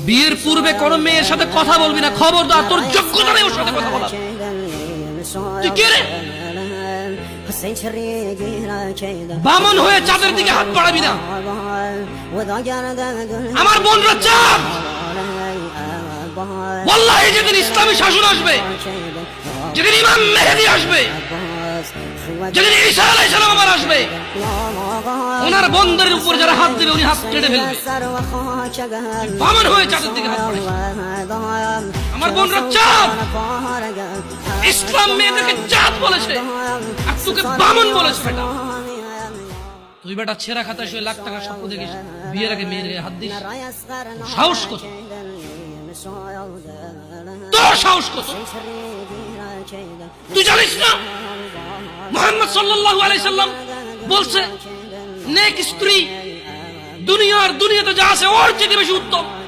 বিয়ের পূর্বে কোন মেয়ের সাথে কথা বলবি না, খবরদার, তোর যোগ্যতা নেই ওর সাথে কথা বলার। তুই কে রে? বামন হয়ে চাঁদের দিকে হাত বাড়াবি না। আমার বোনরা চাঁদ। ওয়াল্লাহি যেদিন ইসলামী শাসন আসবে, যেদিন ইমাম মেহেদী আসবে, যেদিন ঈসা আলাইহিস সালাম আবার আসবে, ওনার বন্দরের উপর যারা হাত দেবে উনি হাত কেটে ফেলবে। বামন হয়ে চাঁদের দিকে হাত বাড়াবি। আমার বোনরা চাঁদ। ইসলাম মেয়েদেরকে চাঁদ বলেছে আর তোকে বামন বলেছে। বেটা তুই বেটা ছেঁড়া খাতা শুয়ে লাখ টাকা স্বপ্ন দেখিস, বিয়ের আগে মেয়ের গায়ে হাত দিস। সাহস কত? তোর সাহস কত? তুই জানিস না মুহাম্মদ সাল্লাল্লাহু আলাইহি সাল্লাম বলছে নেক স্ত্রী দুনিয়াতে যা আছে ওর চেয়ে বেশি উত্তম।